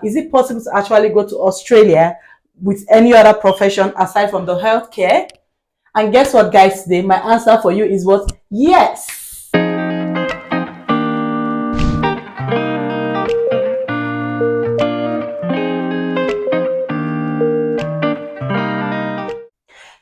Is it possible to actually go to Australia with any other profession aside from the healthcare? And guess what, guys? Today, my answer for you is what? Yes.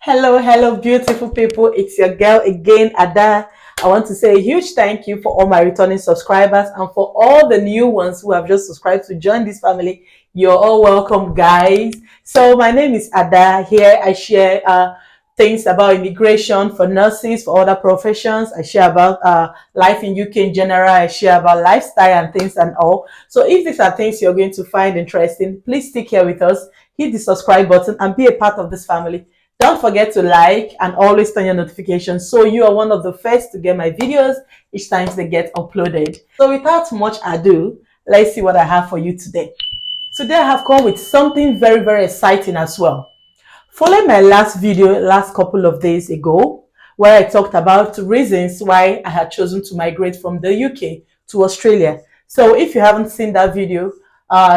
Hello, beautiful people. It's your girl again, Ada. I want to say a huge thank you for all my returning subscribers and for all the new ones who have just subscribed to join this family. You're all welcome, guys. So my name is Ada. Here I share things about immigration for nurses, for other professions. I share about life in UK in general. I share about lifestyle and things and all. So if these are things you're going to find interesting, please stick here with us. Hit the subscribe button and be a part of this family. Don't forget to like and always turn your notifications so you are one of the first to get my videos each time they get uploaded. So without much ado, let's see what I have for you today. Today I have come with something very exciting as well. Following my last video last couple of days ago, where I talked about reasons why I had chosen to migrate from the UK to Australia. So if you haven't seen that video,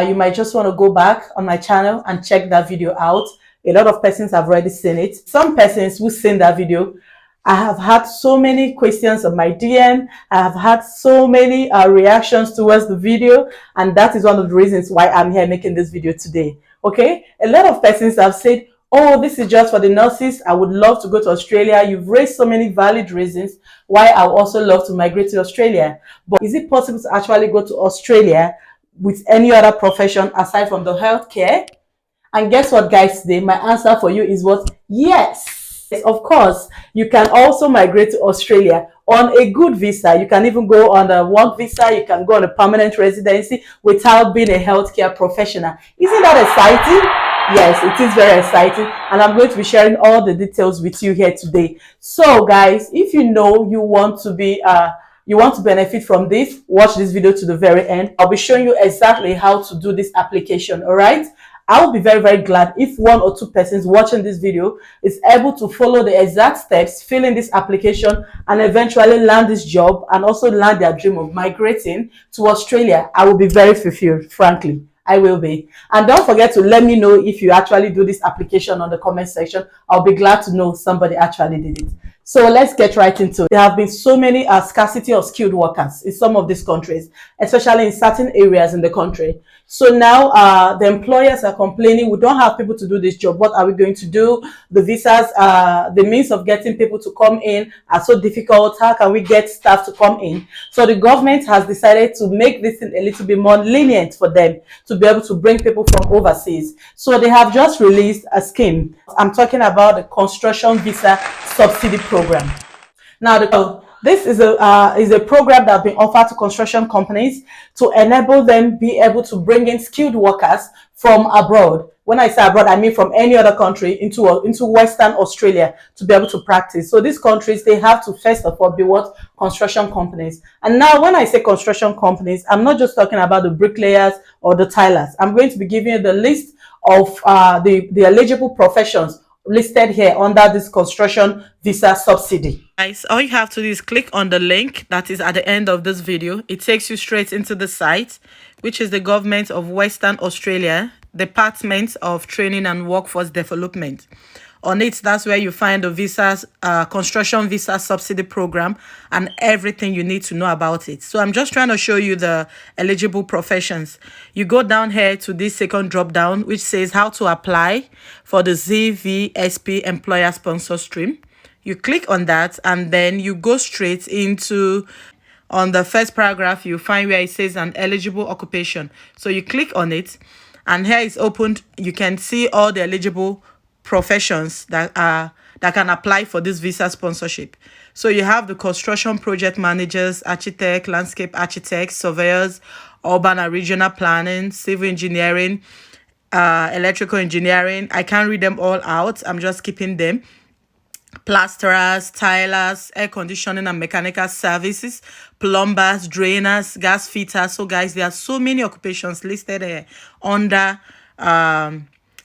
you might just want to go back on my channel and check that video out. A lot of persons have already seen it. Some persons who've seen that video, I have had so many questions on my DM. I have had so many reactions towards the video. And that is one of the reasons why I'm here making this video today. Okay? A lot of persons have said, oh, this is just for the nurses. I would love to go to Australia. You've raised so many valid reasons why I would also love to migrate to Australia. But is it possible to actually go to Australia with any other profession aside from the healthcare? And guess what, guys? Today, my answer for you is what? Yes. Of course, you can also migrate to Australia on a good visa. You can even go on a work visa. You can go on a permanent residency without being a healthcare professional. Isn't that exciting? Yes, it is very exciting. And I'm going to be sharing all the details with you here today. So, guys, if you know you want to be you want to benefit from this, watch this video to the very end. I'll be showing you exactly how to do this application. All right. I will be very glad if one or two persons watching this video is able to follow the exact steps, fill in this application, and eventually land this job and also land their dream of migrating to Australia. I will be very fulfilled, frankly. I will be. And don't forget to let me know if you actually do this application on the comment section. I'll be glad to know somebody actually did it. So let's get right into it. There have been so many scarcity of skilled workers in some of these countries, especially in certain areas in the country. So now the employers are complaining, we don't have people to do this job. What are we going to do? The visas, the means of getting people to come in are so difficult. How can we get staff to come in? So the government has decided to make this thing a little bit more lenient for them to be able to bring people from overseas. So they have just released a scheme. I'm talking about the construction visa subsidy program. Now, this is a program that has been offered to construction companies to enable them be able to bring in skilled workers from abroad. When I say abroad, I mean from any other country into Western Australia to be able to practice. So these countries, they have to first of all be what? Construction companies. And now when I say construction companies, I'm not just talking about the bricklayers or the tilers. I'm going to be giving you the list of the eligible professions listed here under this construction visa subsidy. Guys, all you have to do is click on the link that is at the end of this video. It takes you straight into the site, which is the Government of Western Australia, Department of Training and Workforce Development. On it, that's where you find the visas, construction visa subsidy program and everything you need to know about it. So I'm just trying to show you the eligible professions. You go down here to this second drop down, which says how to apply for the ZVSP employer sponsor stream. You click on that and then you go straight into, on the first paragraph, you find where it says an eligible occupation. So you click on it and here it's opened. You can see all the eligible professions that can apply for this visa sponsorship. So you have the construction project managers, architect, landscape architects, surveyors, urban and regional planning, civil engineering, electrical engineering. I can't read them all out. I'm just keeping them. Plasterers, tilers, air conditioning and mechanical services, plumbers, drainers, gas fitters. So guys, there are so many occupations listed under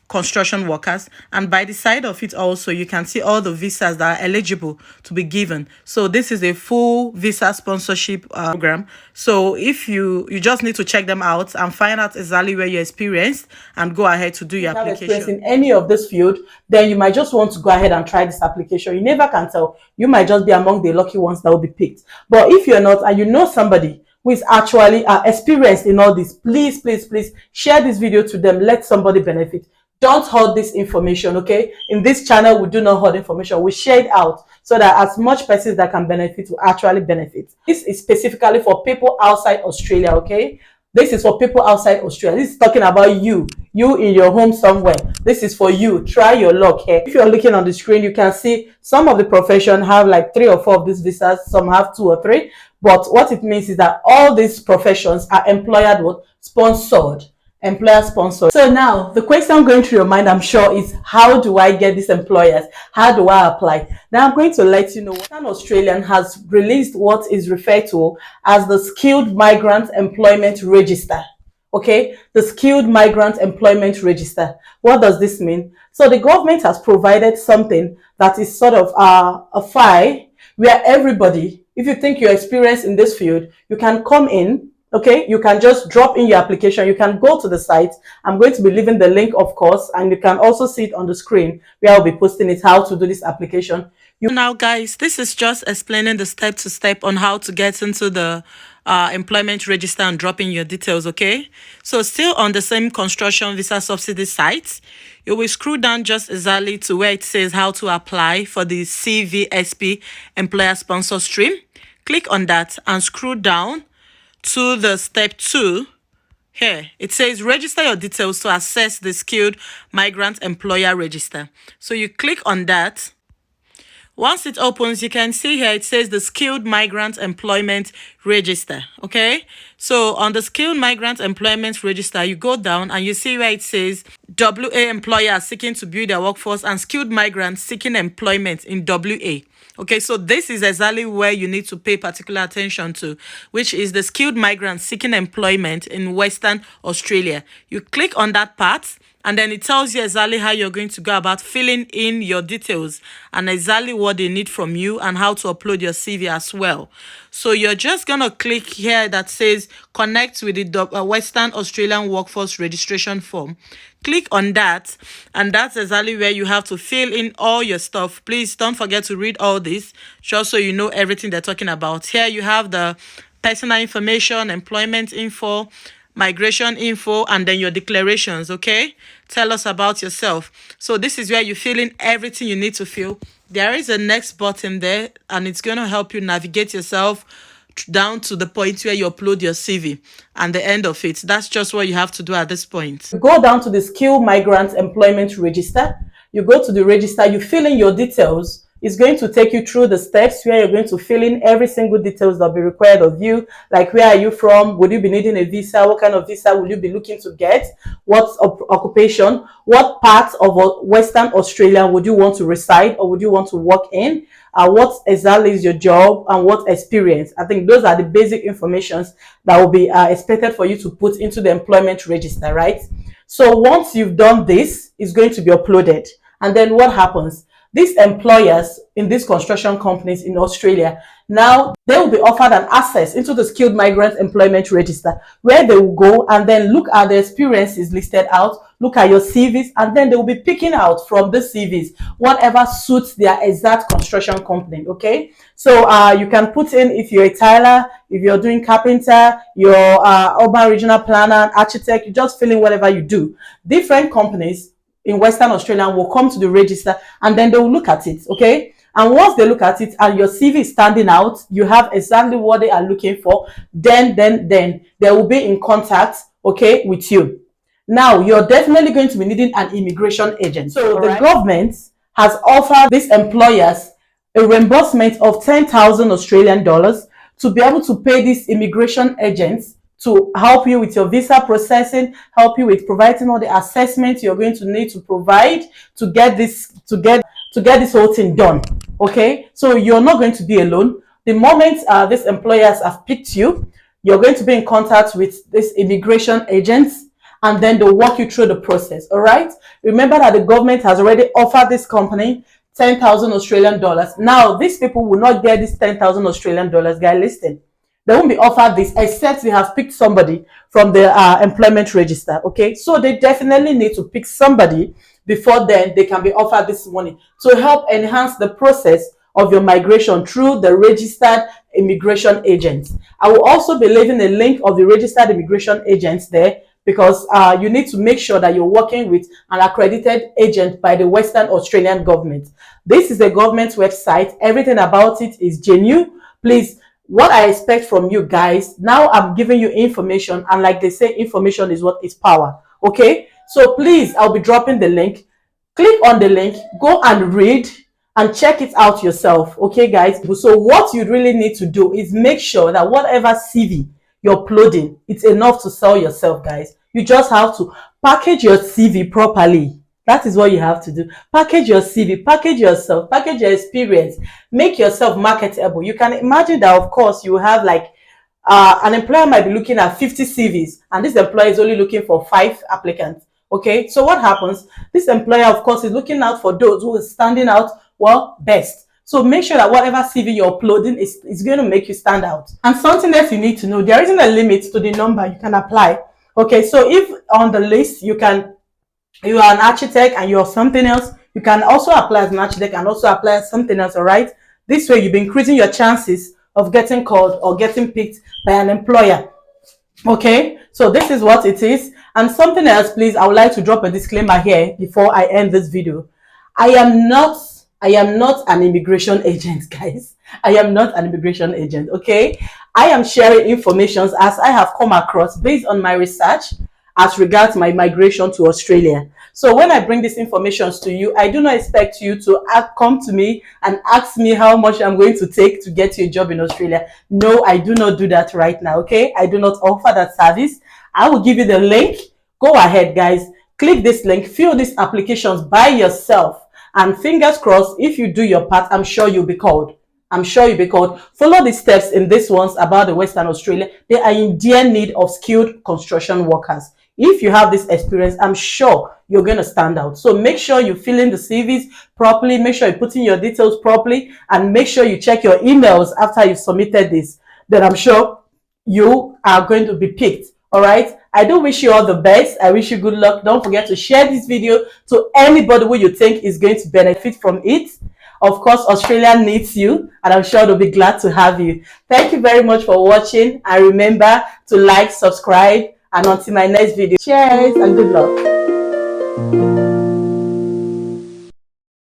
construction workers. And by the side of it also, you can see all the visas that are eligible to be given. So this is a full visa sponsorship program. So if you just need to check them out and find out exactly where you're experienced and go ahead to do your application. If you have experience in any of this field, then you might just want to go ahead and try this application. You never can tell. You might just be among the lucky ones that will be picked. But if you're not, and you know somebody who is actually experienced in all this, please share this video to them. Let somebody benefit. Don't hoard this information, okay? In this channel, we do not hoard information. We share it out so that as much persons that can benefit will actually benefit. This is specifically for people outside Australia, okay? This is for people outside Australia. This is talking about you in your home somewhere. This is for you. Try your luck here. If you're looking on the screen, you can see some of the profession have like 3 or 4 of these visas. Some have 2 or 3. But what it means is that all these professions are employer sponsored. Employer sponsored. So now the question going through your mind, I'm sure, is how do I get these employers? How do I apply? Now I'm going to let you know. Western Australian has released what is referred to as the Skilled Migrant Employment Register. Okay, the Skilled Migrant Employment Register. What does this mean? So the government has provided something that is sort of a file where everybody, if you think you're experienced in this field, you can come in. Okay, you can just drop in your application. You can go to the site. I'm going to be leaving the link, of course, and you can also see it on the screen where I'll be posting it, how to do this application. Now, guys, this is just explaining the step on how to get into the employment register and drop in your details, okay? So still on the same construction visa subsidy site, you will scroll down just exactly to where it says how to apply for the CVSP employer sponsor stream. Click on that and scroll down to the step 2. Here it says register your details to access the Skilled Migrant Employer Register. So you click on that. Once it opens, you can see here it says the Skilled Migrant Employment Register. Okay, so on the Skilled Migrant Employment Register, you go down and you see where it says WA employers seeking to build their workforce and skilled migrants seeking employment in WA. Okay, so this is exactly where you need to pay particular attention to, which is the skilled migrants seeking employment in Western Australia. You click on that part, and then it tells you exactly how you're going to go about filling in your details and exactly what they need from you and how to upload your CV as well. So you're just going to click here that says connect with the Western Australian Workforce Registration Form. Click on that, and that's exactly where you have to fill in all your stuff. Please don't forget to read all this just so you know everything they're talking about. Here you have the personal information, employment info, migration info, and then your declarations. Okay, tell us about yourself. So this is where you fill in everything you need to fill. There is a next button there, and it's going to help you navigate yourself down to the point where you upload your CV and the end of it. That's just what you have to do at this point. You go down to the Skilled Migrant Employment Register. You go to the register, you fill in your details. It's going to take you through the steps where you're going to fill in every single details that will be required of you. Like, where are you from? Would you be needing a visa? What kind of visa will you be looking to get? What occupation? What part of Western Australia would you want to reside or would you want to work in? What exactly is your job and what experience? I think those are the basic informations that will be expected for you to put into the employment register, right? So once you've done this, it's going to be uploaded. And then what happens? These employers in these construction companies in Australia, now they will be offered an access into the Skilled Migrant Employment Register, where they will go and then look at the experiences listed out, look at your CVs, and then they will be picking out from the CVs whatever suits their exact construction company. Okay, so you can put in if you're a tiler, if you're doing carpenter, you're urban regional planner, architect, you just fill in whatever you do. Different companies in Western Australia will come to the register and then they will look at it. Okay, and once they look at it and your CV is standing out, you have exactly what they are looking for, then they will be in contact, okay, with you. Now you're definitely going to be needing an immigration agent. So the government has offered these employers a reimbursement of 10,000 Australian dollars to be able to pay these immigration agents to help you with your visa processing, help you with providing all the assessments you're going to need to provide to get this whole thing done. Okay, so you're not going to be alone. The moment these employers have picked you, you're going to be in contact with these immigration agents, and then they'll walk you through the process. All right. Remember that the government has already offered this company 10,000 Australian dollars. Now, these people will not get this 10,000 Australian dollars, guys. Listen, they won't be offered this except they have picked somebody from the employment register. Okay, so they definitely need to pick somebody before then they can be offered this money to help enhance the process of your migration through the registered immigration agents. I will also be leaving a link of the registered immigration agents there, because you need to make sure that you're working with an accredited agent by the Western Australian government. This is a government website. Everything about it is genuine. Please, what I expect from you guys, now I'm giving you information, and like they say, information is what is power. Okay, so please, I'll be dropping the link. Click on the link, go and read and check it out yourself. Okay, guys. So what you really need to do is make sure that whatever CV you're uploading, it's enough to sell yourself, guys. You just have to package your CV properly. That is what you have to do. Package your CV, package yourself, package your experience, make yourself marketable. You can imagine that, of course, you have like an employer might be looking at 50 CVs, and this employer is only looking for 5 applicants. Okay, so what happens? This employer, of course, is looking out for those who are standing out, well, best. So make sure that whatever CV you're uploading is going to make you stand out. And something else you need to know, there isn't a limit to the number you can apply. Okay, so if on the list you are an architect and you're something else, you can also apply as an architect and also apply as something else. All right, this way you'll be increasing your chances of getting called or getting picked by an employer. Okay, so this is what it is. And something else, please, I would like to drop a disclaimer here before I end this video. I am not an immigration agent, guys. I am not an immigration agent. Okay, I am sharing information as I have come across based on my research as regards my migration to Australia. So when I bring these informations to you, I do not expect you to come to me and ask me how much I'm going to take to get you a job in Australia. No, I do not do that right now. Okay, I do not offer that service. I will give you the link. Go ahead, guys. Click this link. Fill these applications by yourself. And fingers crossed, if you do your part, I'm sure you'll be called. I'm sure you'll be called. Follow the steps in these ones about the Western Australia. They are in dear need of skilled construction workers. If you have this experience, I'm sure you're going to stand out. So make sure you fill in the CVs properly. Make sure you put in your details properly. And make sure you check your emails after you've submitted this. Then I'm sure you are going to be picked. All right. I do wish you all the best. I wish you good luck. Don't forget to share this video to anybody who you think is going to benefit from it. Of course, Australia needs you, and I'm sure they'll be glad to have you. Thank you very much for watching. And remember to like, subscribe, and until my next video. Cheers and good luck.